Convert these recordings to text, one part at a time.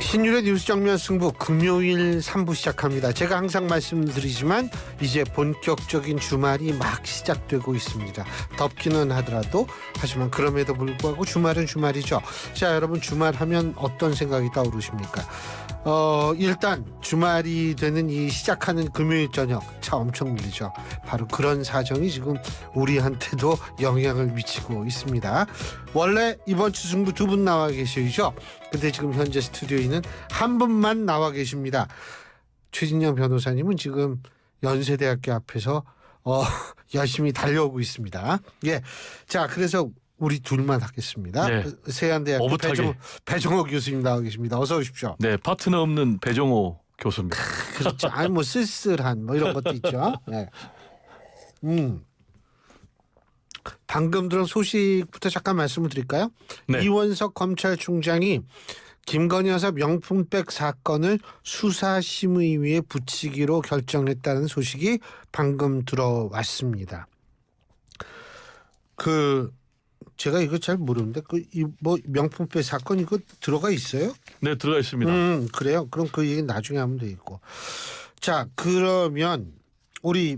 신율의 뉴스 정면 승부 금요일 3부 시작합니다. 제가 항상 말씀드리지만 이제 본격적인 주말이 막 시작되고 있습니다. 덥기는 하더라도 하지만 그럼에도 불구하고 주말은 주말이죠. 자, 여러분 주말 하면 어떤 생각이 떠오르십니까? 일단 주말이 되는 이 시작하는 금요일 저녁 차 엄청 밀리죠. 바로 그런 사정이 지금 우리한테도 영향을 미치고 있습니다. 원래 이번 주 승부 두 분 나와 계시죠. 근데 지금 현재 스튜디오에는 한 분만 나와 계십니다. 최진영 변호사님은 지금 연세대학교 앞에서 열심히 달려오고 있습니다. 예, 자 그래서 우리 둘만 하겠습니다. 네. 세안대학교 배종호 교수님 나와 계십니다. 어서 오십시오. 네, 파트너 없는 배종호 교수입니다. 그렇죠. 아니 뭐 쓸쓸한 뭐 이런 것도 있죠. 네. 방금 들은 소식부터 잠깐 말씀을 드릴까요? 네. 이원석 검찰총장이 김건희 여사 명품백 사건을 수사심의위에 붙이기로 결정했다는 소식이 방금 들어왔습니다. 제가 이거 잘 모르는데 뭐 명품백 사건 이거 들어가 있어요? 네, 들어가 있습니다. 그래요? 그럼 그 얘기는 나중에 하면 되겠고. 자, 그러면 우리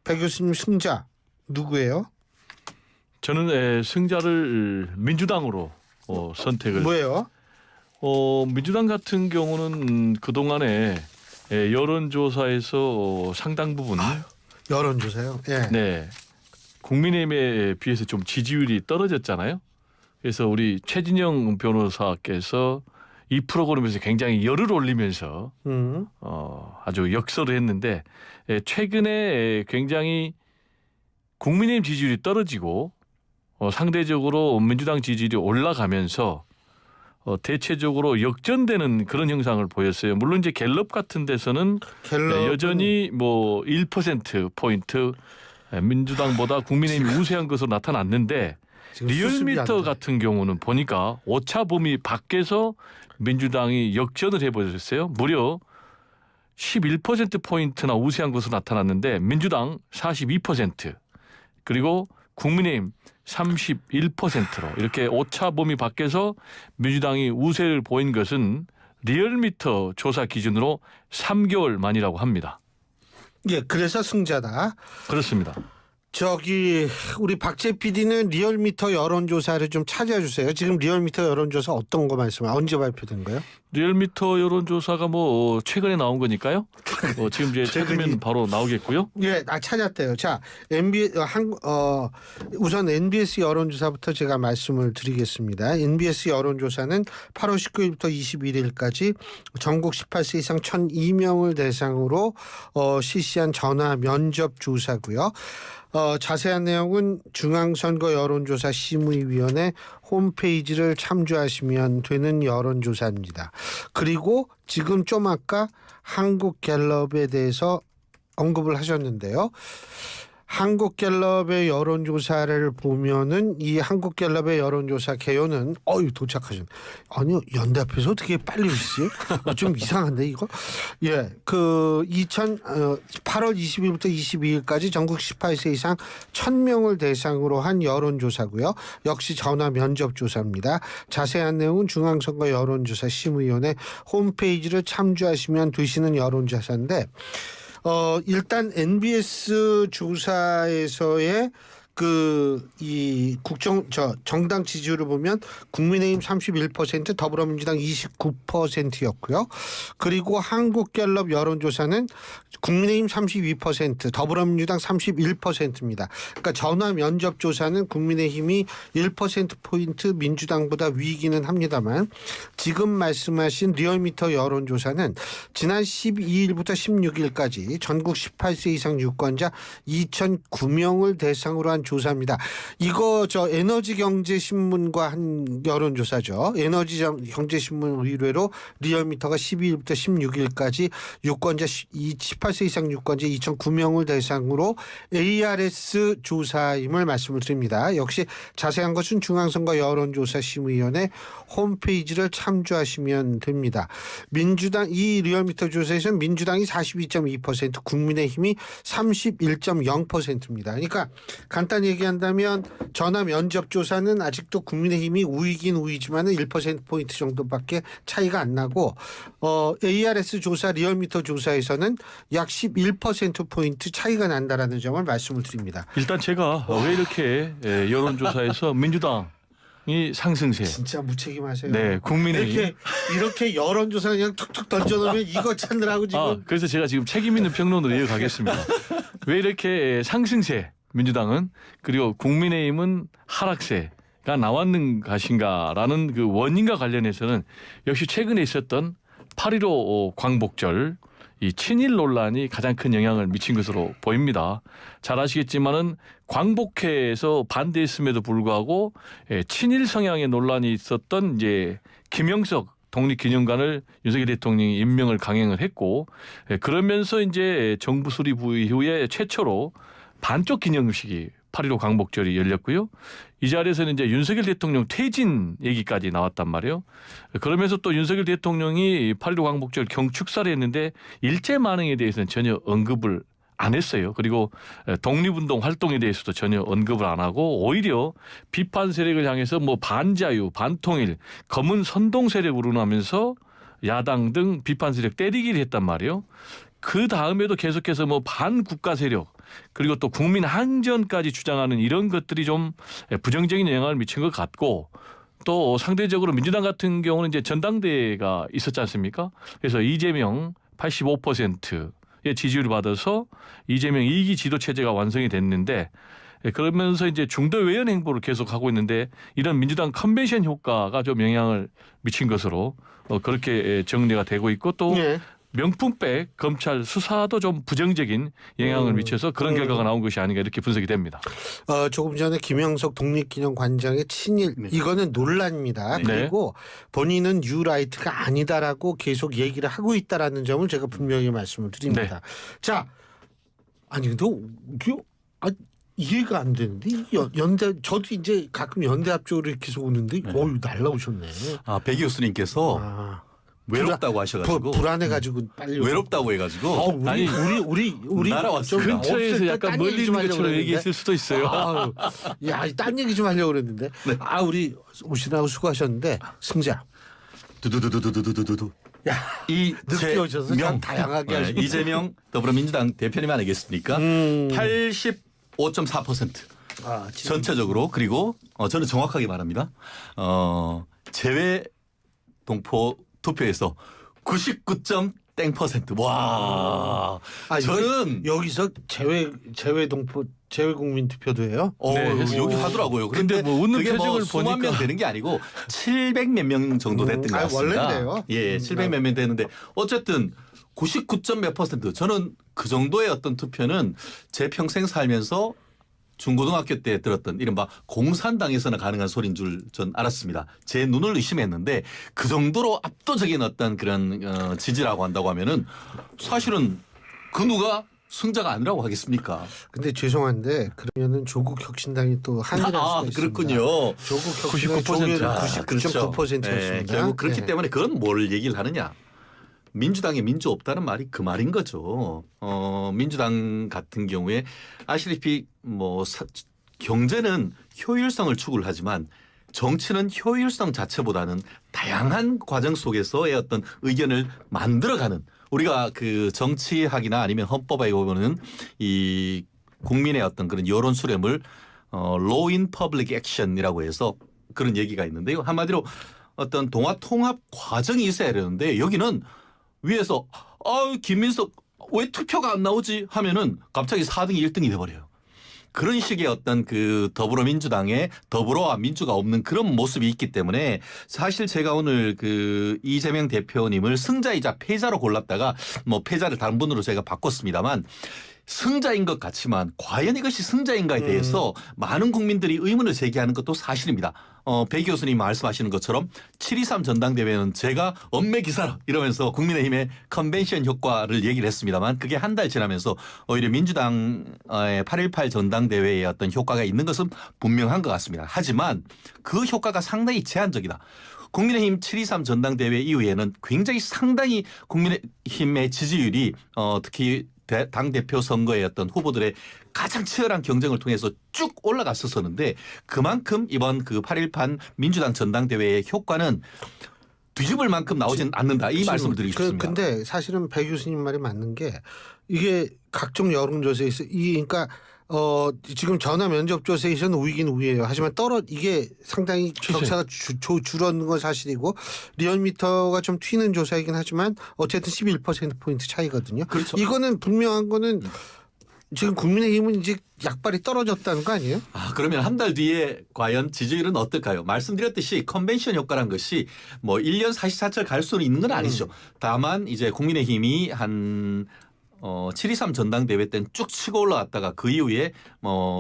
배 교수님 승자 누구예요? 저는 승자를 민주당으로 선택을. 뭐예요? 민주당 같은 경우는 그동안에 여론조사에서 상당 부분 여론조사요? 예. 네. 국민의힘에 비해서 좀 지지율이 떨어졌잖아요. 그래서 우리 최진영 변호사께서 이 프로그램에서 굉장히 열을 올리면서 아주 역설을 했는데 최근에 굉장히 국민의힘 지지율이 떨어지고 상대적으로 민주당 지지율이 올라가면서 대체적으로 역전되는 그런 형상을 보였어요. 물론 이제 갤럽 같은 데서는 여전히 뭐 1%포인트 민주당보다 국민의힘이 우세한 것으로 나타났는데 리얼미터 같은 경우는 보니까 오차 범위 밖에서 민주당이 역전을 해버렸어요. 무려 11%포인트나 우세한 것으로 나타났는데 민주당 42% 그리고 국민의힘 31%로 이렇게 오차 범위 밖에서 민주당이 우세를 보인 것은 리얼미터 조사 기준으로 3개월 만이라고 합니다. 예, 그래서 승자다. 그렇습니다. 저기 우리 박재 PD는 리얼미터 여론조사를 좀 찾아주세요. 지금 리얼미터 여론조사 어떤 거 말씀하세요? 언제 발표된 거예요? 리얼미터 여론조사가 뭐 최근에 나온 거니까요. 지금 이제 찾으면 바로 나오겠고요. 예, 찾았대요. 자, 우선 NBS 여론조사부터 제가 말씀을 드리겠습니다. NBS 여론조사는 8월 19일부터 21일까지 전국 18세 이상 1,002명을 대상으로 실시한 전화 면접 조사고요. 자세한 내용은 중앙선거 여론조사 심의위원회 홈페이지를 참조하시면 되는 여론조사입니다. 그리고 지금 좀 아까 한국갤럽에 대해서 언급을 하셨는데요. 한국갤럽의 여론조사를 보면은 이 한국갤럽의 여론조사 개요는 도착하셨네. 아니요, 연대 앞에서 어떻게 빨리 오시지? 좀 이상한데 이거? 예, 8월 20일부터 22일까지 전국 18세 이상 1,000명을 대상으로 한 여론조사고요. 역시 전화 면접 조사입니다. 자세한 내용은 중앙선거 여론조사 심의위원회 홈페이지를 참조하시면 되시는 여론조사인데. 일단 NBS 조사에서의 정당 지지율을 보면 국민의힘 31%, 더불어민주당 29%였고요. 그리고 한국갤럽 여론조사는 국민의힘 32%, 더불어민주당 31%입니다. 그러니까 전화 면접 조사는 국민의힘이 1%포인트 민주당보다 위기는 합니다만 지금 말씀하신 리얼미터 여론조사는 지난 12일부터 16일까지 전국 18세 이상 유권자 2,009명을 대상으로 한 조사입니다. 이거 에너지경제신문과 한 여론조사죠. 에너지경제신문 의뢰로 리얼미터가 12일부터 16일까지 유권자 18세 이상 유권자 2,009명을 대상으로 ARS 조사임을 말씀을 드립니다. 역시 자세한 것은 중앙선거 여론조사심의위원회 홈페이지를 참조하시면 됩니다. 이 리얼미터 조사에서는 민주당이 42.2%, 국민의힘이 31.0%입니다. 그러니까 간단히 간단히 얘기한다면 전화 면접 조사는 아직도 국민의힘이 우위긴 우위지만은 1%포인트 정도밖에 차이가 안 나고 ARS 조사 리얼미터 조사에서는 약 11%포인트 차이가 난다라는 점을 말씀을 드립니다. 일단 제가 왜 이렇게 여론조사에서 민주당이 상승세. 진짜 무책임하세요. 네, 국민의힘. 이렇게 여론조사 그냥 툭툭 던져놓으면 이거 찾느라고 지금. 그래서 제가 지금 책임 있는 평론으로 이어가겠습니다. 왜 이렇게 상승세 민주당은 그리고 국민의힘은 하락세가 나왔는 것인가라는 그 원인과 관련해서는 역시 최근에 있었던 8.15 광복절 이 친일 논란이 가장 큰 영향을 미친 것으로 보입니다. 잘 아시겠지만은 광복회에서 반대했음에도 불구하고 친일 성향의 논란이 있었던 이제 김영석 독립기념관을 윤석열 대통령이 임명을 강행을 했고 그러면서 이제 정부 수립 이후에 최초로 반쪽 기념식이 8.15 광복절이 열렸고요. 이 자리에서는 이제 윤석열 대통령 퇴진 얘기까지 나왔단 말이에요. 그러면서 또 윤석열 대통령이 8.15 광복절 경축사를 했는데 일제 만행에 대해서는 전혀 언급을 안 했어요. 그리고 독립운동 활동에 대해서도 전혀 언급을 안 하고 오히려 비판 세력을 향해서 뭐 반자유, 반통일, 검은 선동 세력을 운운하면서 야당 등 비판 세력 때리기를 했단 말이에요. 그 다음에도 계속해서 뭐 반국가 세력 그리고 또 국민 항전까지 주장하는 이런 것들이 좀 부정적인 영향을 미친 것 같고 또 상대적으로 민주당 같은 경우는 이제 전당대회가 있었지 않습니까? 그래서 이재명 85%의 지지율을 받아서 이재명 2기 지도 체제가 완성이 됐는데 그러면서 이제 중도 외연 행보를 계속하고 있는데 이런 민주당 컨벤션 효과가 좀 영향을 미친 것으로 그렇게 정리가 되고 있고 또 예. 명품백 검찰 수사도 좀 부정적인 영향을 미쳐서 그런 결과가 나온 것이 아닌가 이렇게 분석이 됩니다. 조금 전에 김영석 독립기념관장의 친일 이거는 논란입니다. 네. 그리고 본인은 뉴라이트가 아니다라고 계속 얘기를 하고 있다라는 점을 제가 분명히 말씀을 드립니다. 자, 아니 근데 이해가 안 되는데 연대 저도 이제 가끔 연대 앞쪽으로 계속 오는데 날라오셨네. 배 교수님께서 외롭다고 하셔가지고 불안해가지고 빨리 외롭다고 해가지고 아니 우리 날아왔습니다. 근처에서 약간 멀리 있는 것처럼 얘기했을 수도 있어요. 딴 얘기 좀 하려고 그랬는데 네. 우리 오시라고 수고하셨는데 승자 두두두두두두두두. 늦게 오셔서 참 다양하게 하시고 이재명 더불어민주당 대표님 아니겠습니까? 85.4% 전체적으로 그리고 저는 정확하게 말합니다. 제외 동포 투표에서 99.0%. 와. 저는 여기서 제외 동포 제외 국민 투표도 해요? 네, 여기 하더라고요. 근데 뭐 웃는 그게 표정을 수만 보니까 명 되는 게 아니고 700 몇 명 정도 됐던 것 같습니다. 원래 그래요? 예, 700 몇 명 되는데 어쨌든 99점 몇 %. 저는 그 정도의 어떤 투표는 제 평생 살면서 중고등학교 때 들었던 이른바 공산당에서나 가능한 소리인 줄 전 알았습니다. 제 눈을 의심했는데 그 정도로 압도적인 어떤 그런 지지라고 한다고 하면은 사실은 그 누가 승자가 아니라고 하겠습니까? 근데 죄송한데 그러면은 조국 혁신당이 또 한일할 수가 있습니다. 그렇군요. 조국 혁신당이 99.9%였습니다. 결국 그렇기 때문에 그건 뭘 얘기를 하느냐. 민주당에 민주 없다는 말이 그 말인 거죠. 민주당 같은 경우에 아시다시피 경제는 효율성을 추구를 하지만 정치는 효율성 자체보다는 다양한 과정 속에서의 어떤 의견을 만들어가는 우리가 그 정치학이나 아니면 헌법에 보면은 이 국민의 어떤 그런 여론 수렴을 law in public action이라고 해서 그런 얘기가 있는데요. 한마디로 어떤 동화 통합 과정이 있어야 되는데 여기는 위에서 김민석 왜 투표가 안 나오지 하면은 갑자기 4등이 1등이 돼버려요. 그런 식의 어떤 그 더불어민주당의 더불어와 민주가 없는 그런 모습이 있기 때문에 사실 제가 오늘 그 이재명 대표님을 승자이자 패자로 골랐다가 패자를 다른 분으로 제가 바꿨습니다만 승자인 것 같지만 과연 이것이 승자인가에 대해서 많은 국민들이 의문을 제기하는 것도 사실입니다. 배 교수님 말씀하시는 것처럼 7.23 전당대회는 제가 엄매기사라 이러면서 국민의힘의 컨벤션 효과를 얘기를 했습니다만 그게 한 달 지나면서 오히려 민주당의 8.18 전당대회에 어떤 효과가 있는 것은 분명한 것 같습니다. 하지만 그 효과가 상당히 제한적이다. 국민의힘 7.23 전당대회 이후에는 굉장히 상당히 국민의힘의 지지율이 특히 당 대표 선거의 어떤 후보들의 가장 치열한 경쟁을 통해서 쭉 올라갔었었는데 그만큼 이번 그 8.18 민주당 전당대회의 효과는 뒤집을 만큼 나오진 않는다. 이 말씀을 드리고 싶습니다. 근데 사실은 배 교수님 말이 맞는 게 이게 각종 여론조사에서 그러니까 지금 전화 면접 조사에서는 우위긴 우위예요. 하지만 이게 상당히 격차가 줄었는 건 사실이고 리얼미터가 좀 튀는 조사이긴 하지만 어쨌든 11%포인트 차이거든요. 그렇죠. 이거는 분명한 거는 지금 국민의힘은 이제 약발이 떨어졌다는 거 아니에요? 그러면 한 달 뒤에 과연 지지율은 어떨까요? 말씀드렸듯이 컨벤션 효과란 것이 뭐 1년 44철 갈 수는 있는 건 아니죠. 다만 이제 국민의힘이 한 7.23 전당대회 때는 쭉 치고 올라왔다가 그 이후에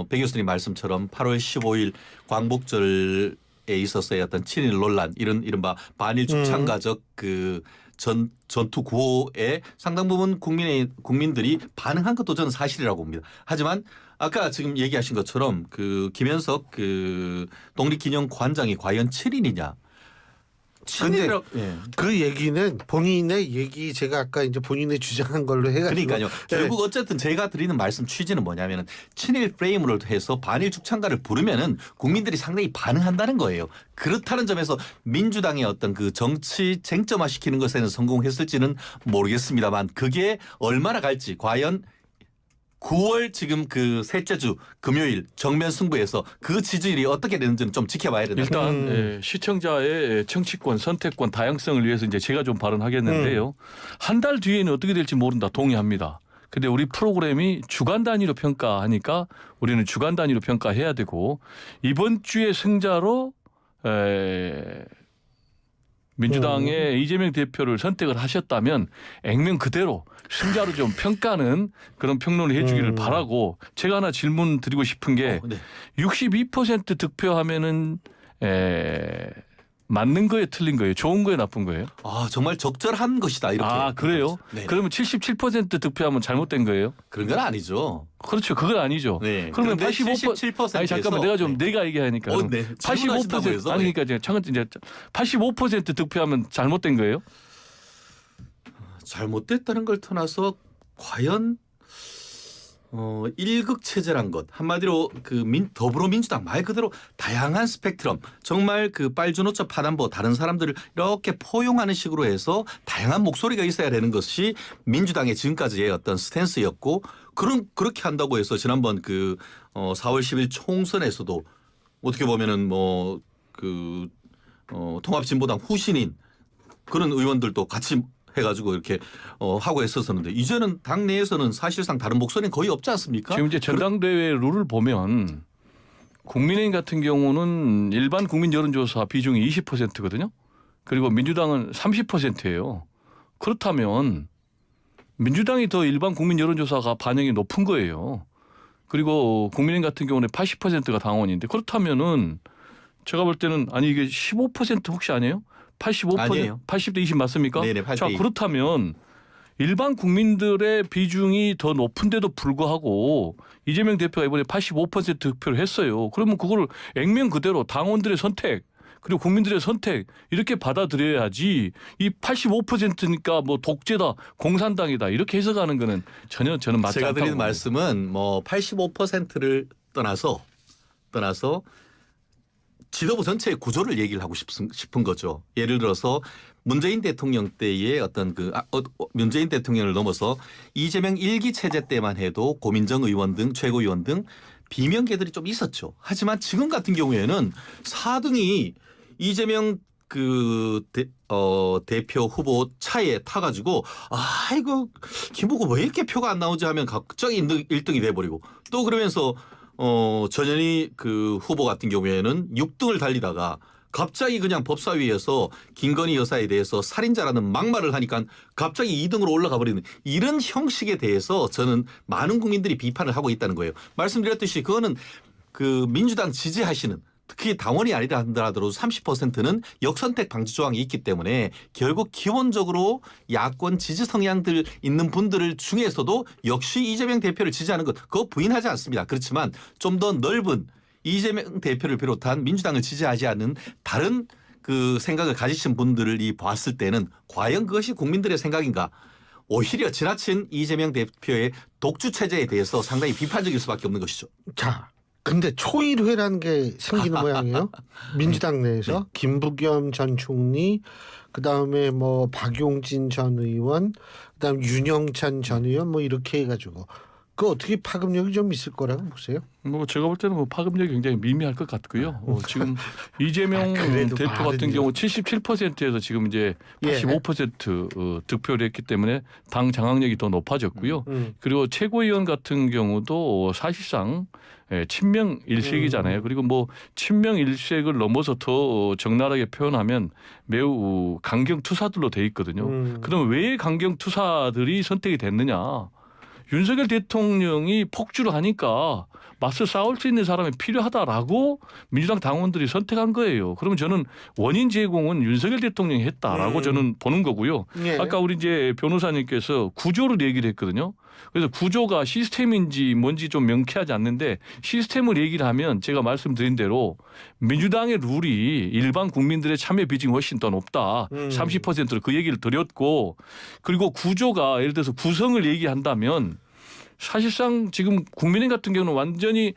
배 교수님 말씀처럼 8월 15일 광복절에 있어서의 어떤 친일 논란 이른바 반일 축창가적 그 전투 구호에 상당 부분 국민들이 반응한 것도 저는 사실이라고 봅니다. 하지만 아까 지금 얘기하신 것처럼 그 김현석 그 독립기념관장이 과연 친일이냐? 근데 그 얘기는 본인의 얘기 제가 아까 이제 본인의 주장한 걸로 해가지고 그러니까요. 결국 어쨌든 제가 드리는 말씀 취지는 뭐냐면은 친일 프레임으로 해서 반일 축창가를 부르면은 국민들이 상당히 반응한다는 거예요. 그렇다는 점에서 민주당의 어떤 그 정치 쟁점화시키는 것에는 성공했을지는 모르겠습니다만 그게 얼마나 갈지 과연 9월 지금 그 셋째 주 금요일 정면 승부에서 그 지지율이 어떻게 되는지는 좀 지켜봐야 된다. 일단 시청자의 정치권, 선택권, 다양성을 위해서 이제 제가 좀 발언하겠는데요. 한 달 뒤에는 어떻게 될지 모른다. 동의합니다. 근데 우리 프로그램이 주간 단위로 평가하니까 우리는 주간 단위로 평가해야 되고 이번 주의 승자로 민주당의 이재명 대표를 선택을 하셨다면 액면 그대로 승자로 좀 평가는 그런 평론을 해 주기를 바라고 제가 하나 질문 드리고 싶은 게 62% 득표하면은 맞는 거에 틀린 거예요? 좋은 거에 나쁜 거예요? 정말 적절한 것이다. 이렇게. 그래요? 네. 그러면 77% 득표하면 잘못된 거예요? 그런 건 아니죠. 그렇죠. 그건 아니죠. 네. 그러면 그런데 87%. 아니 잠깐만 내가 얘기하니까. 네. 85% 아니 그러니까 이제 85% 득표하면 잘못된 거예요? 잘못됐다는 걸 떠나서 과연 일극 체제란 것 한마디로 그 더불어민주당 말 그대로 다양한 스펙트럼 정말 그 빨주노초 파남보 다른 사람들을 이렇게 포용하는 식으로 해서 다양한 목소리가 있어야 되는 것이 민주당의 지금까지의 어떤 스탠스였고 그렇게 한다고 해서 지난번 그 4월 10일 총선에서도 어떻게 보면은 통합진보당 후신인 그런 의원들도 같이 해가지고 이렇게 하고 했었었는데 이제는 당내에서는 사실상 다른 목소리는 거의 없지 않습니까? 지금 이제 전당대회 룰을 보면 국민의힘 같은 경우는 일반 국민 여론조사 비중이 20%거든요. 그리고 민주당은 30%예요. 그렇다면 민주당이 더 일반 국민 여론조사가 반영이 높은 거예요. 그리고 국민의힘 같은 경우는 80%가 당원인데 그렇다면은 제가 볼 때는 아니 이게 15% 혹시 아니에요? 85% 아니에요. 80대 20 맞습니까? 네네, 8대 2. 자 그렇다면 일반 국민들의 비중이 더 높은데도 불구하고 이재명 대표가 이번에 85% 득표를 했어요. 그러면 그걸 액면 그대로 당원들의 선택 그리고 국민들의 선택 이렇게 받아들여야지 이 85%니까 뭐 독재다 공산당이다 이렇게 해석하는 거는 전혀 저는 맞지 않다고 제가 드리는 봅니다. 말씀은 85%를 떠나서 지도부 전체의 구조를 얘기를 하고 싶은 거죠. 예를 들어서 문재인 대통령 때의 어떤 문재인 대통령을 넘어서 이재명 1기 체제 때만 해도 고민정 의원 등 최고위원 등 비명계들이 좀 있었죠. 하지만 지금 같은 경우에는 4등이 이재명 대표 후보 차에 타가지고 이거 김보고 왜 이렇게 표가 안 나오지 하면 갑자기 1등이 돼버리고 또 그러면서 전현희 그 후보 같은 경우에는 6등을 달리다가 갑자기 그냥 법사위에서 김건희 여사에 대해서 살인자라는 막말을 하니까 갑자기 2등으로 올라가 버리는 이런 형식에 대해서 저는 많은 국민들이 비판을 하고 있다는 거예요. 말씀드렸듯이 그거는 그 민주당 지지하시는 특히 당원이 아니라 하더라도 30%는 역선택 방지 조항이 있기 때문에 결국 기본적으로 야권 지지 성향들 있는 분들 중에서도 역시 이재명 대표를 지지하는 것 그거 부인하지 않습니다. 그렇지만 좀 더 넓은 이재명 대표를 비롯한 민주당을 지지하지 않는 다른 그 생각을 가지신 분들이 봤을 때는 과연 그것이 국민들의 생각인가? 오히려 지나친 이재명 대표의 독주 체제에 대해서 상당히 비판적일 수밖에 없는 것이죠. 자, 근데 초일회라는 게 생기는 모양이에요. 민주당 내에서 김부겸 전 총리, 그 다음에 뭐 박용진 전 의원, 그다음 윤영찬 전 의원 뭐 이렇게 해가지고 그 어떻게 파급력이 좀 있을 거라고 보세요? 뭐 제가 볼 때는 뭐 파급력이 굉장히 미미할 것 같고요. 지금 이재명 그래도 대표 같은 말은요. 경우 77%에서 지금 이제 예. 85% 득표를 했기 때문에 당 장악력이 더 높아졌고요. 그리고 최고위원 같은 경우도 사실상 친명 일색이잖아요. 그리고 뭐 친명 일색을 넘어서 더 적나라하게 표현하면 매우 강경 투사들로 돼 있거든요. 그럼 왜 강경 투사들이 선택이 됐느냐? 윤석열 대통령이 폭주를 하니까 맞서 싸울 수 있는 사람이 필요하다라고 민주당 당원들이 선택한 거예요. 그러면 저는 원인 제공은 윤석열 대통령이 했다라고 저는 보는 거고요. 예. 아까 우리 이제 변호사님께서 구조를 얘기를 했거든요. 그래서 구조가 시스템인지 뭔지 좀 명쾌하지 않는데 시스템을 얘기를 하면 제가 말씀드린 대로 민주당의 룰이 일반 국민들의 참여 비중이 훨씬 더 높다. 30%로 그 얘기를 드렸고 그리고 구조가 예를 들어서 구성을 얘기한다면 사실상 지금 국민의힘 같은 경우는 완전히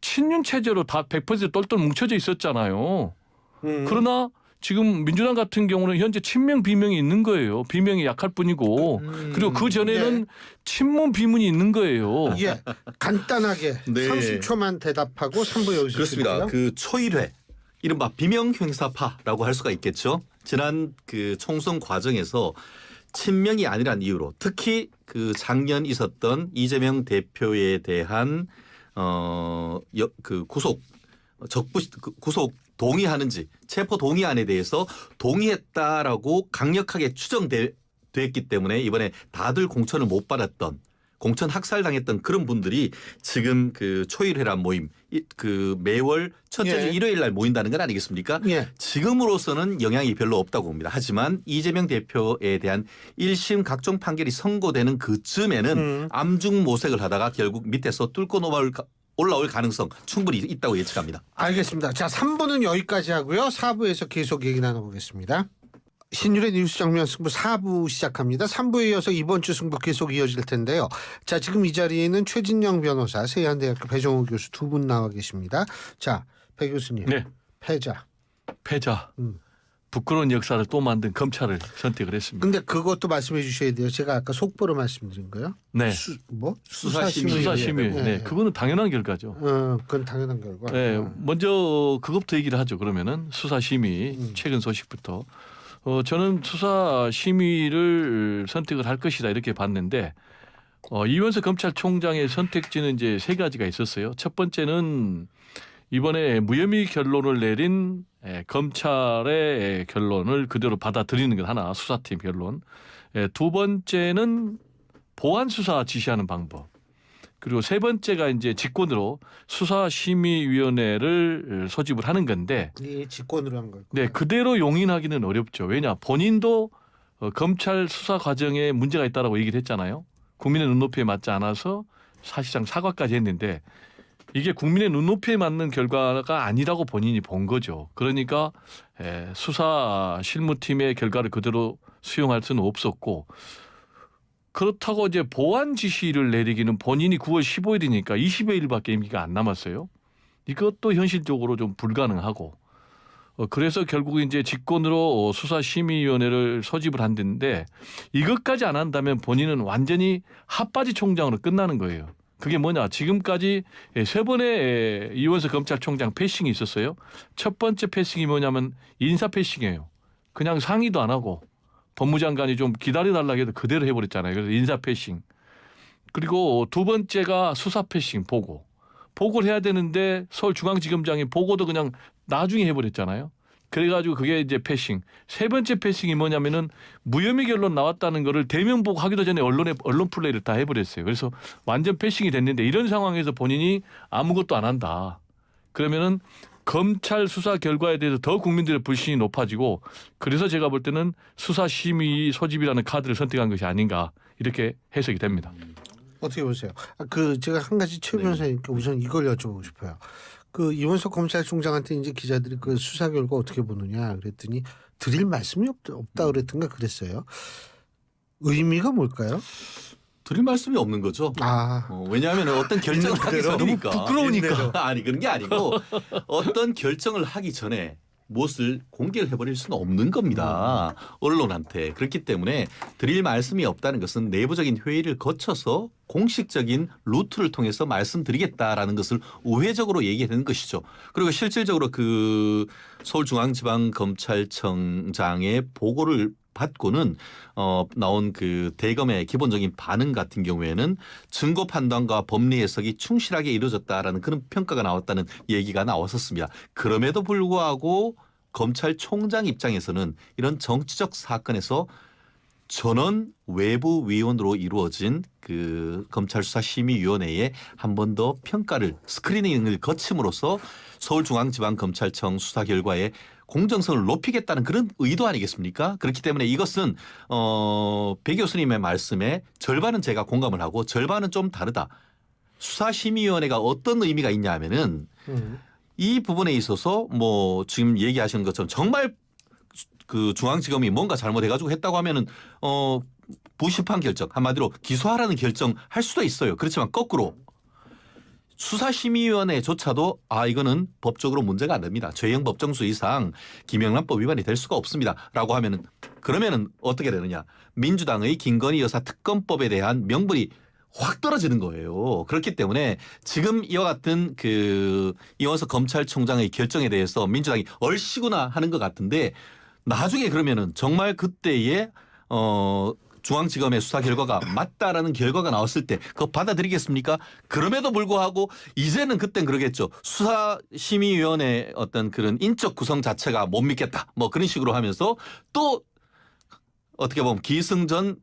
친윤 체제로 다 100% 똘똘 뭉쳐져 있었잖아요. 그러나 지금 민주당 같은 경우는 현재 친명 비명이 있는 거예요. 비명이 약할 뿐이고 그리고 그 전에는 친문 비문이 있는 거예요. 예, 간단하게 네. 30초만 대답하고 3부 여기서 그렇습니다. 쉴게요. 그 초일회 이른바 비명 횡사파라고 할 수가 있겠죠. 지난 그 총선 과정에서 친명이 아니란 이유로 특히 그 작년 있었던 이재명 대표에 대한 그 구속 동의하는지 체포 동의안에 대해서 동의했다라고 강력하게 추정됐기 때문에 이번에 다들 공천을 못 받았던 공천 학살당했던 그런 분들이 지금 그 초일회란 모임 그 매월 첫째 주 예. 일요일 날 모인다는 건 아니겠습니까? 예. 지금으로서는 영향이 별로 없다고 봅니다. 하지만 이재명 대표에 대한 1심 각종 판결이 선고되는 그쯤에는 암중모색을 하다가 결국 밑에서 뚫고 올라올 가능성 충분히 있다고 예측합니다. 알겠습니다. 자, 3부는 여기까지 하고요. 4부에서 계속 얘기 나눠보겠습니다. 신율의 뉴스 정면 승부 4부 시작합니다. 3부에 이어서 이번 주 승부 계속 이어질 텐데요. 자, 지금 이 자리에는 최진영 변호사, 세한대학교 배정호 교수 두 분 나와 계십니다. 자, 배 교수님. 네. 패자. 부끄러운 역사를 또 만든 검찰을 선택을 했습니다. 근데 그것도 말씀해 주셔야 돼요. 제가 아까 속보로 말씀드린 거요. 네. 수사심의. 수사심의. 네. 네. 그거는 당연한 결과죠. 그건 당연한 결과. 네. 먼저 그것부터 얘기를 하죠. 그러면은 수사심의 최근 소식부터. 저는 수사심의를 선택을 할 것이다 이렇게 봤는데 이원석 검찰총장의 선택지는 이제 세 가지가 있었어요. 첫 번째는 이번에 무혐의 결론을 내린 검찰의 결론을 그대로 받아들이는 것 하나, 수사팀 결론. 두 번째는 보완 수사 지시하는 방법. 그리고 세 번째가 이제 직권으로 수사심의위원회를 소집을 하는 건데, 네, 직권으로 한 걸. 네, 그대로 용인하기는 어렵죠. 왜냐, 본인도 검찰 수사 과정에 문제가 있다라고 얘기를 했잖아요. 국민의 눈높이에 맞지 않아서 사실상 사과까지 했는데. 이게 국민의 눈높이에 맞는 결과가 아니라고 본인이 본 거죠. 그러니까 수사 실무팀의 결과를 그대로 수용할 수는 없었고 그렇다고 이제 보완 지시를 내리기는 본인이 9월 15일이니까 20여일밖에 임기가 안 남았어요. 이것도 현실적으로 좀 불가능하고 그래서 결국 이제 직권으로 수사심의위원회를 소집을 한다는데 이것까지 안 한다면 본인은 완전히 핫바지 총장으로 끝나는 거예요. 그게 뭐냐? 지금까지 세 번의 이원석 검찰총장 패싱이 있었어요. 첫 번째 패싱이 뭐냐면 인사 패싱이에요. 그냥 상의도 안 하고 법무장관이 좀 기다려달라고 해도 그대로 해버렸잖아요. 그래서 인사 패싱. 그리고 두 번째가 수사 패싱 보고를 해야 되는데 서울중앙지검장이 보고도 그냥 나중에 해버렸잖아요. 그래가지고 그게 이제 패싱. 세 번째 패싱이 뭐냐면은 무혐의 결론 나왔다는 거를 대면 보고하기도 전에 언론 플레이를 다 해버렸어요. 그래서 완전 패싱이 됐는데 이런 상황에서 본인이 아무것도 안 한다. 그러면은 검찰 수사 결과에 대해서 더 국민들의 불신이 높아지고 그래서 제가 볼 때는 수사심의 소집이라는 카드를 선택한 것이 아닌가 이렇게 해석이 됩니다. 어떻게 보세요? 제가 한 가지 최 변호사님께 우선 이걸 여쭤보고 싶어요. 그 이원석 검찰총장한테 이제 기자들이 그 수사 결과 어떻게 보느냐 그랬더니 드릴 말씀이 없다 그랬던가 그랬어요. 의미가 뭘까요? 드릴 말씀이 없는 거죠. 왜냐하면 어떤 결정을 하기 그대로? 전이니까. 부끄러우니까. 아니 그런 게 아니고 어떤 결정을 하기 전에 무엇을 공개를 해버릴 수는 없는 겁니다. 언론한테. 그렇기 때문에 드릴 말씀이 없다는 것은 내부적인 회의를 거쳐서 공식적인 루트를 통해서 말씀드리겠다라는 것을 우회적으로 얘기하는 것이죠. 그리고 실질적으로 그 서울중앙지방검찰청장의 보고를 받고는 나온 그 대검의 기본적인 반응 같은 경우에는 증거 판단과 법리 해석이 충실하게 이루어졌다라는 그런 평가가 나왔다는 얘기가 나왔었습니다. 그럼에도 불구하고 검찰총장 입장에서는 이런 정치적 사건에서 전원 외부 위원으로 이루어진 그 검찰수사심의위원회에 한 번 더 평가를 스크리닝을 거침으로써 서울중앙지방검찰청 수사 결과에 공정성을 높이겠다는 그런 의도 아니겠습니까? 그렇기 때문에 이것은 배 교수님의 말씀에 절반은 제가 공감을 하고 절반은 좀 다르다. 수사심의위원회가 어떤 의미가 있냐 하면은 이 부분에 있어서 뭐 지금 얘기하시는 것처럼 정말 그 중앙지검이 뭔가 잘못해가지고 했다고 하면은 부심판 결정 한마디로 기소하라는 결정 할 수도 있어요. 그렇지만 거꾸로 수사심의위원회조차도 이거는 법적으로 문제가 안 됩니다. 죄형 법정수 이상 김영란법 위반이 될 수가 없습니다라고 하면은 그러면은 어떻게 되느냐? 민주당의 김건희 여사 특검법에 대한 명분이 확 떨어지는 거예요. 그렇기 때문에 지금 이와 같은 그 이원석 검찰총장의 결정에 대해서 민주당이 얼씨구나 하는 것 같은데 나중에 그러면은 정말 그때의 중앙지검의 수사 결과가 맞다라는 결과가 나왔을 때 그거 받아들이겠습니까? 그럼에도 불구하고 이제는 그땐 그러겠죠. 수사심의위원회 어떤 그런 인적 구성 자체가 못 믿겠다. 뭐 그런 식으로 하면서 또 어떻게 보면 기승전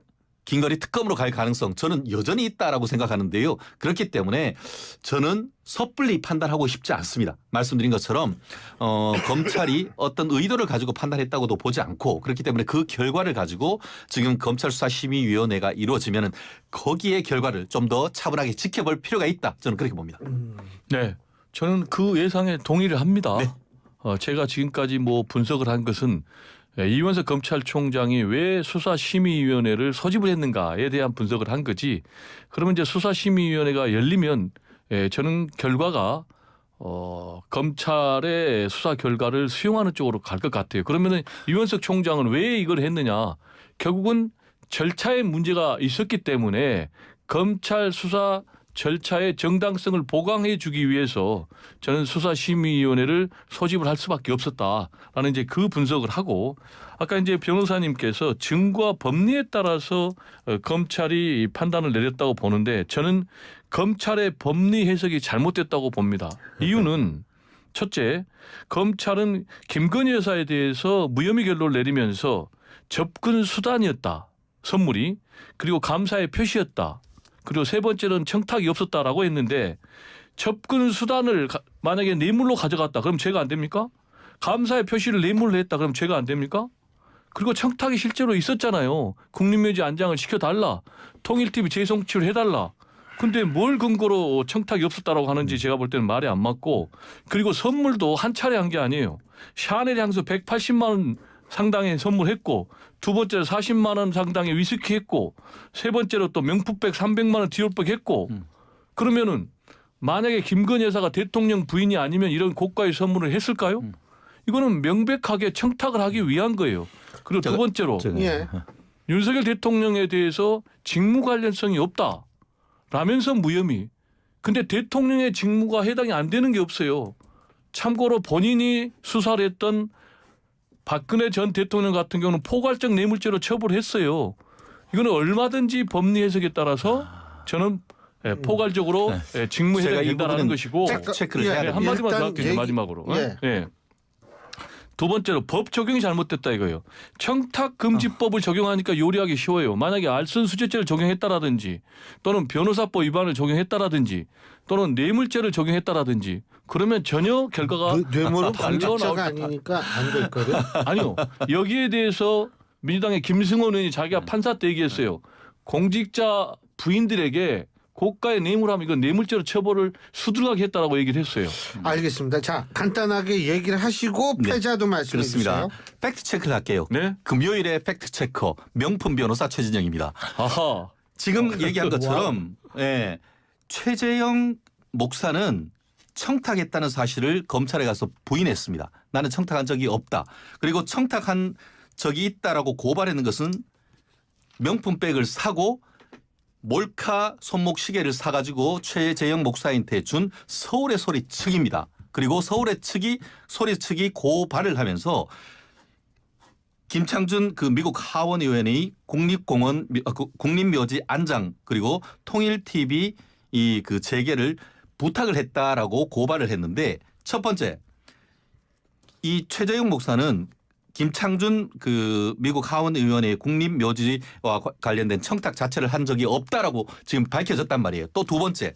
김건희 특검으로 갈 가능성 저는 여전히 있다라고 생각하는데요. 그렇기 때문에 저는 섣불리 판단하고 싶지 않습니다. 말씀드린 것처럼 검찰이 어떤 의도를 가지고 판단했다고도 보지 않고 그렇기 때문에 그 결과를 가지고 지금 검찰수사심의위원회가 이루어지면은 거기에 결과를 좀 더 차분하게 지켜볼 필요가 있다. 저는 그렇게 봅니다. 네, 저는 그 예상에 동의를 합니다. 네. 제가 지금까지 뭐 분석을 한 것은 이원석 검찰총장이 왜 수사심의위원회를 소집을 했는가에 대한 분석을 한 거지. 그러면 이제 수사심의위원회가 열리면 저는 결과가 검찰의 수사 결과를 수용하는 쪽으로 갈 것 같아요. 그러면은 이원석 총장은 왜 이걸 했느냐? 결국은 절차에 문제가 있었기 때문에 검찰 수사 절차의 정당성을 보강해 주기 위해서 저는 수사심의위원회를 소집을 할 수밖에 없었다라는 이제 그 분석을 하고 아까 이제 변호사님께서 증거와 법리에 따라서 검찰이 판단을 내렸다고 보는데 저는 검찰의 법리 해석이 잘못됐다고 봅니다. 이유는 첫째, 검찰은 김건희 여사에 대해서 무혐의 결론을 내리면서 접근 수단이었다. 선물이. 그리고 감사의 표시였다. 그리고 세 번째는 청탁이 없었다라고 했는데 접근 수단을 만약에 뇌물로 가져갔다. 그럼 죄가 안 됩니까? 감사의 표시를 뇌물로 했다. 그럼 죄가 안 됩니까? 그리고 청탁이 실제로 있었잖아요. 국립묘지 안장을 시켜달라. 통일TV 재송치를 해달라. 근데 뭘 근거로 청탁이 없었다라고 하는지 제가 볼 때는 말이 안 맞고 그리고 선물도 한 차례 한 게 아니에요. 샤넬 향수 180만 원 상당의 선물했고 두 번째로 40만 원 상당의 위스키 했고 세 번째로 또 명품백 300만 원 디올백 했고 그러면은 만약에 김건희 여사가 대통령 부인이 아니면 이런 고가의 선물을 했을까요? 이거는 명백하게 청탁을 하기 위한 거예요. 그리고 두 번째로 예. 윤석열 대통령에 대해서 직무 관련성이 없다. 라면서 무혐의. 근데 대통령의 직무가 해당이 안 되는 게 없어요. 참고로 본인이 수사를 했던 박근혜 전 대통령 같은 경우는 포괄적 뇌물죄로 처벌을 했어요. 이거는 얼마든지 법리 해석에 따라서 저는 포괄적으로 직무 해당이 된다는 것이고 체크를 해야 됩니다. 한마디만 더 할게요. 마지막으로. 예. 두 번째로 법 적용이 잘못됐다 이거예요. 청탁금지법을 적용하니까 요리하기 쉬워요. 만약에 알선수재죄를 적용했다라든지 또는 변호사법 위반을 적용했다라든지 또는 뇌물죄를 적용했다라든지 그러면 전혀 결과가 뇌물은 달려 범죄자가 나올 아니니까 안 될 거를. 아니요. 여기에 대해서 민주당의 김승원 의원이 자기가 판사 때 얘기했어요. 공직자 부인들에게 고가의 뇌물하면 이건 뇌물죄로 처벌을 수두룩하게 했다라고 얘기를 했어요. 알겠습니다. 자, 간단하게 얘기를 하시고 네. 패자도 말씀해 그렇습니다. 주세요. 팩트 체크를 할게요. 네. 금요일의 팩트 체커 명품 변호사 최진영입니다. 아하. 지금 얘기한 것처럼 예, 최재형 목사는 청탁했다는 사실을 검찰에 가서 부인했습니다. 나는 청탁한 적이 없다. 그리고 청탁한 적이 있다라고 고발하는 것은 명품백을 사고 몰카 손목 시계를 사가지고 최재형 목사한테 준 서울의 소리 측입니다. 그리고 서울의 소리 측이 고발을 하면서 김창준 그 미국 하원 의원이 국립묘지 안장 그리고 통일 TV 이 그 재개를 부탁을 했다라고 고발을 했는데 첫 번째 이 최재형 목사는 김창준 그 미국 하원 의원의 국립묘지와 관련된 청탁 자체를 한 적이 없다라고 지금 밝혀졌단 말이에요. 또 두 번째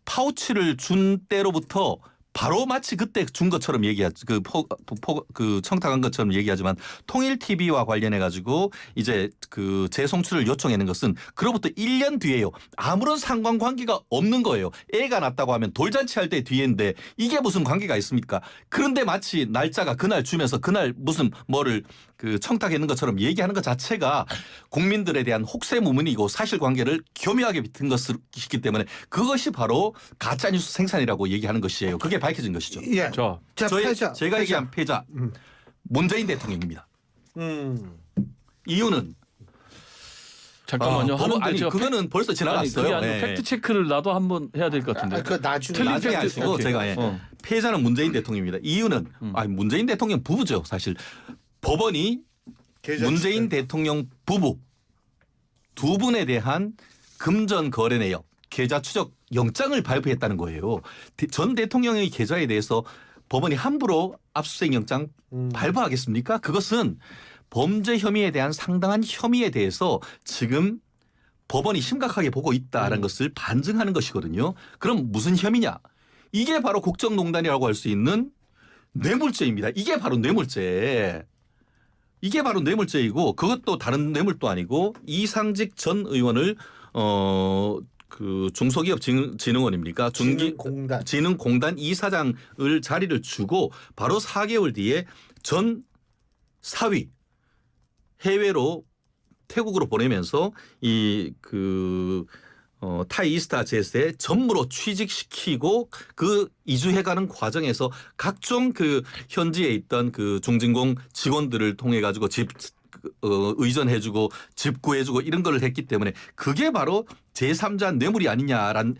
파우치를 준 때로부터 바로 마치 그때 준 것처럼 얘기하지 그 청탁한 것처럼 얘기하지만 통일 TV와 관련해 가지고 이제 그 재송출을 요청하는 것은 그로부터 1년 뒤에요. 아무런 상관관계가 없는 거예요. 애가 났다고 하면 돌잔치 할 때 뒤인데 이게 무슨 관계가 있습니까? 그런데 마치 날짜가 그날 주면서 그날 무슨 뭐를 그 청탁했는 것처럼 얘기하는 것 자체가 국민들에 대한 혹세무민이고 사실관계를 교묘하게 비튼 것이기 때문에 그것이 바로 가짜뉴스 생산이라고 얘기하는 것이에요. 그게 밝혀진 것이죠. 예. 자, 패자. 제가 얘기한 패자 문재인 대통령입니다. 이유는 잠깐만요. 하는데 아니 제가 그거는 벌써 지나갔어요. 그게 아니고 예. 팩트 체크를 나도 한번 해야 될 것 같은데. 그 나중에 틀린 나중에 팩트- 하시고 오케이. 제가 예. 어. 패자는 문재인 대통령입니다. 이유는 아니 문재인 대통령 부부죠. 사실 법원이 문재인 대통령 부부 두 분에 대한 금전 거래 내역 계좌 추적 영장을 발부했다는 거예요. 전 대통령의 계좌에 대해서 법원이 함부로 압수수색 영장 발부하겠습니까? 그것은 범죄 혐의에 대한 상당한 혐의에 대해서 지금 법원이 심각하게 보고 있다는 것을 반증하는 것이거든요. 그럼 무슨 혐의냐? 이게 바로 국정농단이라고 할 수 있는 뇌물죄입니다. 이게 바로 뇌물죄. 이게 바로 뇌물죄이고 그것도 다른 뇌물도 아니고 이상직 전 의원을 그 중소기업진흥원입니까? 진흥공단 이사장을 자리를 주고 바로 4개월 뒤에 전 사위 해외로 태국으로 보내면서 이 그 타이 이스타 제스에 전무로 취직시키고 그 이주해가는 과정에서 각종 그 현지에 있던 그 중진공 직원들을 통해 가지고 의전해주고 집 구해주고 이런 걸 했기 때문에 그게 바로 제3자 뇌물이 아니냐라는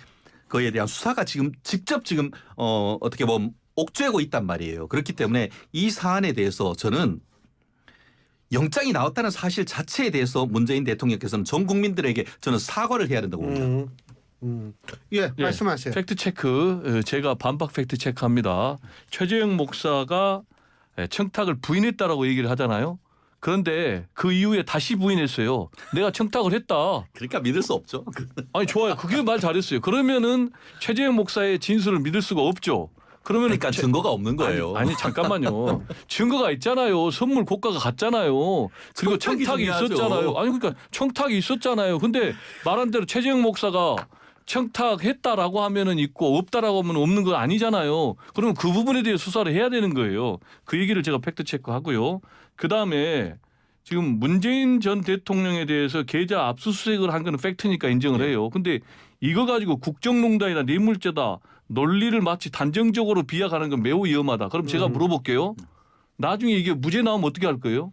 거에 대한 수사가 직접 어떻게 보면 옥죄고 있단 말이에요. 그렇기 때문에 이 사안에 대해서 저는 영장이 나왔다는 사실 자체에 대해서 문재인 대통령께서는 전 국민들에게 저는 사과를 해야 된다고 봅니다. 예, 말씀하세요. 팩트 체크 제가 반박 팩트 체크합니다. 최재형 목사가 청탁을 부인했다라고 얘기를 하잖아요. 그런데 그 이후에 다시 부인했어요. 내가 청탁을 했다. 그러니까 믿을 수 없죠. 아니 좋아요. 그게 말 잘했어요. 그러면은 최재형 목사의 진술을 믿을 수가 없죠. 그러면 그러니까 증거가 없는 거예요. 아니 잠깐만요. 증거가 있잖아요. 선물 고가가 같잖아요. 그리고 청탁이 청탁이 중요하죠. 있었잖아요. 아니 그러니까 청탁이 있었잖아요. 근데 말한 대로 최재형 목사가 청탁했다라고 하면은 있고 없다라고 하면 없는 건 아니잖아요. 그러면 그 부분에 대해 수사를 해야 되는 거예요. 그 얘기를 제가 팩트 체크하고요. 그 다음에 지금 문재인 전 대통령에 대해서 계좌 압수수색을 한 거는 팩트니까 인정을 해요. 근데 이거 가지고 국정농단이나 뇌물죄다 논리를 마치 단정적으로 비약하는 건 매우 위험하다. 그럼 제가 물어볼게요. 나중에 이게 무죄 나오면 어떻게 할 거예요?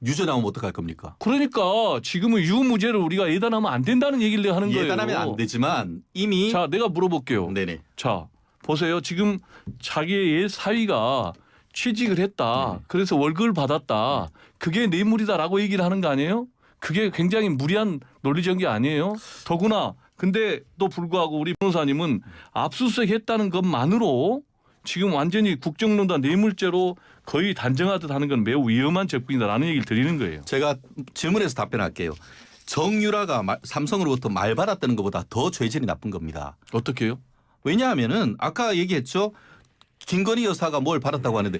유죄 나오면 어떡할 겁니까? 그러니까 지금은 유무죄를 우리가 예단하면 안 된다는 얘기를 내가 하는 거예요. 예단하면 안 되지만 이미 자, 내가 물어볼게요. 네네. 자, 보세요. 지금 자기의 사위가 취직을 했다. 그래서 월급을 받았다. 그게 뇌물이다라고 얘기를 하는 거 아니에요? 그게 굉장히 무리한 논리적인 게 아니에요? 더구나 근데 또 불구하고 우리 변호사님은 압수수색 했다는 것만으로 지금 완전히 국정농단 뇌물죄로 거의 단정하듯 하는 건 매우 위험한 접근이다라는 얘기를 드리는 거예요. 제가 질문에서 답변할게요. 정유라가 삼성으로부터 말 받았다는 것보다 더 죄질이 나쁜 겁니다. 어떻게요? 왜냐하면은 아까 얘기했죠. 김건희 여사가 뭘 받았다고 하는데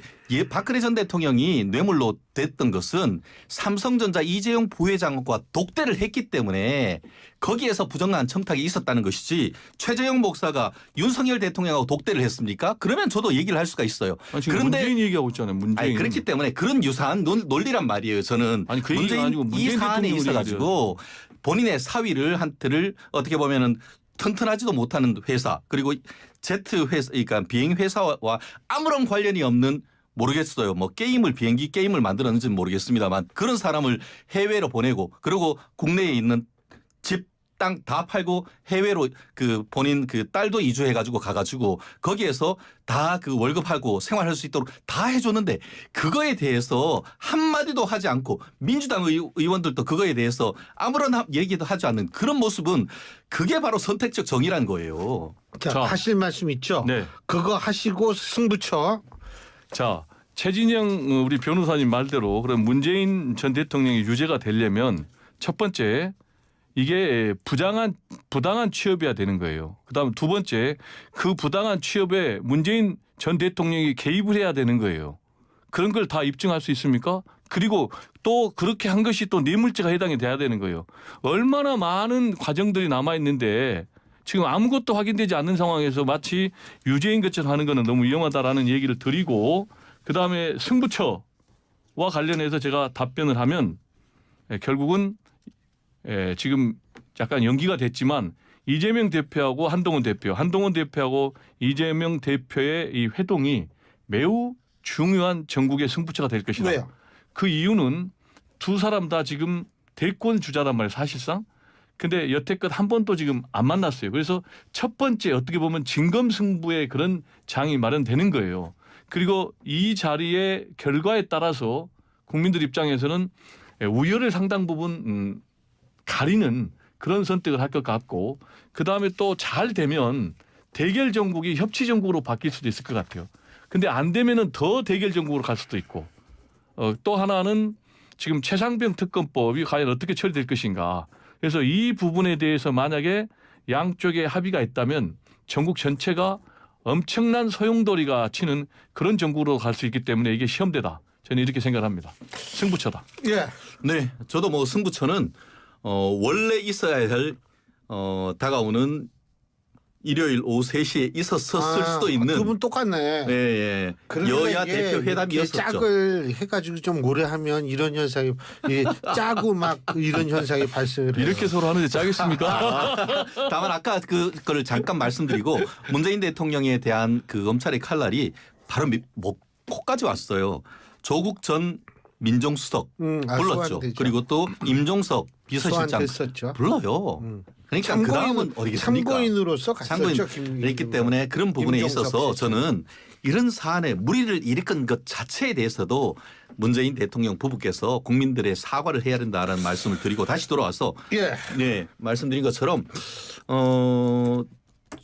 박근혜 전 대통령이 뇌물로 됐던 것은 삼성전자 이재용 부회장과 독대를 했기 때문에 거기에서 부정한 청탁이 있었다는 것이지 최재형 목사가 윤석열 대통령하고 독대를 했습니까? 그러면 저도 얘기를 할 수가 있어요. 아니, 지금 문재인 얘기하고 있잖아요. 문재인. 아니, 그렇기 때문에 그런 유사한 논리란 말이에요. 저는 아니, 그 얘기가 아니고 이 문재인 사안에 대통령이 있어가지고 본인의 사위를 한테를 어떻게 보면은 튼튼하지도 못하는 회사 그리고 제트 회사 그러니까 비행 회사와 아무런 관련이 없는 모르겠어요. 뭐 비행기 게임을 만들었는지는 모르겠습니다만 그런 사람을 해외로 보내고 그리고 국내에 있는 집 땅 다 팔고 해외로 그 본인 그 딸도 이주해가지고 가가지고 거기에서 다 그 월급하고 생활할 수 있도록 다 해줬는데 그거에 대해서 한마디도 하지 않고 민주당 의원들도 그거에 대해서 아무런 얘기도 하지 않는 그런 모습은 그게 바로 선택적 정의라는 거예요. 자, 하실 말씀 있죠? 네. 그거 하시고 승부처. 자, 최진영 우리 변호사님 말대로 그럼 문재인 전 대통령이 유죄가 되려면 첫 번째 이게 부당한 취업이어야 되는 거예요. 그다음 두 번째 그 부당한 취업에 문재인 전 대통령이 개입을 해야 되는 거예요. 그런 걸 다 입증할 수 있습니까? 그리고 또 그렇게 한 것이 또 뇌물죄가 해당이 돼야 되는 거예요. 얼마나 많은 과정들이 남아 있는데 지금 아무것도 확인되지 않는 상황에서 마치 유죄인 것처럼 하는 거는 너무 위험하다라는 얘기를 드리고 그다음에 승부처와 관련해서 제가 답변을 하면 결국은 지금 약간 연기가 됐지만 이재명 대표하고 한동훈 대표하고 이재명 대표의 이 회동이 매우 중요한 전국의 승부처가 될 것이다. 왜요? 그 이유는 두 사람 다 지금 대권 주자란 말이에요. 사실상. 근데 여태껏 한 번도 지금 안 만났어요. 그래서 첫 번째 어떻게 보면 진검승부의 그런 장이 마련되는 거예요. 그리고 이 자리의 결과에 따라서 국민들 입장에서는 우열을 상당 부분 가리는 그런 선택을 할 것 같고 그다음에 또 잘 되면 대결 정국이 협치 정국으로 바뀔 수도 있을 것 같아요. 근데 안 되면은 더 대결 정국으로 갈 수도 있고 또 하나는 지금 최상병 특검법이 과연 어떻게 처리될 것인가. 그래서 이 부분에 대해서 만약에 양쪽에 합의가 있다면 전국 전체가 엄청난 소용돌이가 치는 그런 정국으로 갈 수 있기 때문에 이게 시험대다. 저는 이렇게 생각합니다. 승부처다. 예. 네, 저도 뭐 승부처는 원래 있어야 할 다가오는 일요일 오후 3시에 있었을 수도 있는 두 분 똑같네. 예. 여야 대표 회담이었었죠. 짝을 해가지고 좀 오래 하면 이런 현상이 짜고 막 이런 현상이 발생을 해요. 이렇게 서로 하는데 짜겠습니까? 다만 아까 그걸 잠깐 말씀드리고 문재인 대통령에 대한 그 검찰의 칼날이 바로 코까지 왔어요. 조국 전 민정수석 불렀죠. 소환되죠. 그리고 또 임종석 비서실장 소환됐었죠. 불러요. 그러니까 그 다음은 어디겠습니까? 참고인으로서 갔었죠. 그렇기 때문에 그런 부분에 있어서 저는 이런 사안에 무리를 일으킨 것 자체에 대해서도 문재인 대통령 부부께서 국민들의 사과를 해야 된다라는 말씀을 드리고 다시 돌아와서 네, 말씀드린 것처럼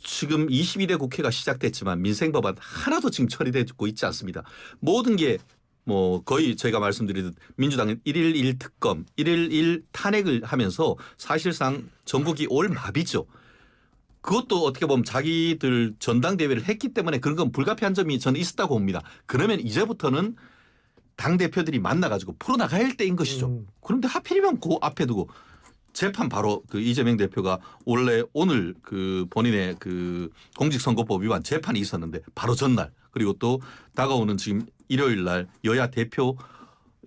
지금 22대 국회가 시작됐지만 민생법안 하나도 지금 처리되고 있지 않습니다. 모든 게 뭐 거의 제가 말씀드리듯 민주당은 1.1 특검, 1.1 탄핵을 하면서 사실상 전국이 올마비죠. 그것도 어떻게 보면 자기들 전당대회를 했기 때문에 그런 건 불가피한 점이 저는 있었다고 봅니다. 그러면 이제부터는 당대표들이 만나가지고 풀어나가야 할 때인 것이죠. 그런데 하필이면 그 앞에 두고 재판 바로 그 이재명 대표가 원래 오늘 그 본인의 그 공직선거법 위반 재판이 있었는데 바로 전날 그리고 또 다가오는 지금 일요일 날 여야 대표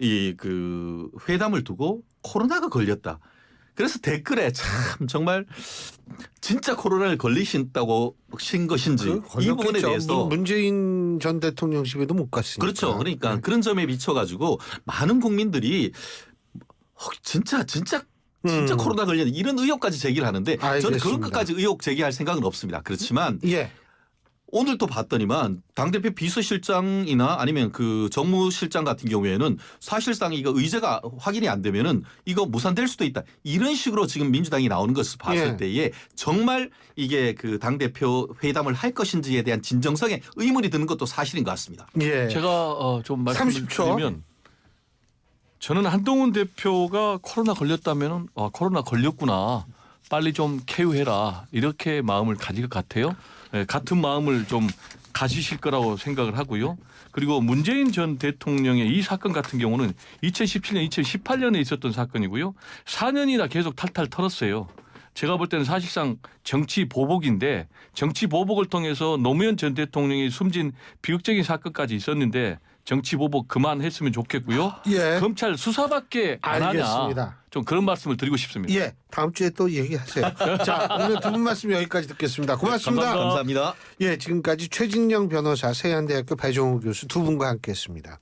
이 그 회담을 두고 코로나가 걸렸다. 그래서 댓글에 참 정말 진짜 코로나를 걸리신다고 신 것인지 이 부분에 대해서 문재인 전 대통령 집에도 못 갔으니까. 그렇죠. 그러니까 그런 점에 비춰가지고 많은 국민들이 진짜 코로나 걸렸다 이런 의혹까지 제기를 하는데 저는 그런 것까지 의혹 제기할 생각은 없습니다. 그렇지만 오늘 또 봤더니만 당대표 비서실장이나 아니면 그 정무실장 같은 경우에는 사실상 이거 의제가 확인이 안 되면은 이거 무산될 수도 있다. 이런 식으로 지금 민주당이 나오는 것을 봤을 때에 정말 이게 그 당대표 회담을 할 것인지에 대한 진정성에 의문이 드는 것도 사실인 것 같습니다. 제가 좀 말씀을 드리면 저는 한동훈 대표가 코로나 걸렸다면은 코로나 걸렸구나. 빨리 좀 쾌유해라. 이렇게 마음을 가질 것 같아요. 같은 마음을 좀 가시실 거라고 생각을 하고요. 그리고 문재인 전 대통령의 이 사건 같은 경우는 2017년, 2018년에 있었던 사건이고요. 4년이나 계속 탈탈 털었어요. 제가 볼 때는 사실상 정치 보복인데 정치 보복을 통해서 노무현 전 대통령이 숨진 비극적인 사건까지 있었는데 정치 보복 그만했으면 좋겠고요. 예. 검찰 수사밖에 안 하냐. 알겠습니다. 좀 그런 말씀을 드리고 싶습니다. 예, 다음 주에 또 얘기하세요. 자, 오늘 두 분 말씀 여기까지 듣겠습니다. 고맙습니다. 감사합니다. 예, 지금까지 최진영 변호사, 세안대학교 배종우 교수 두 분과 함께했습니다.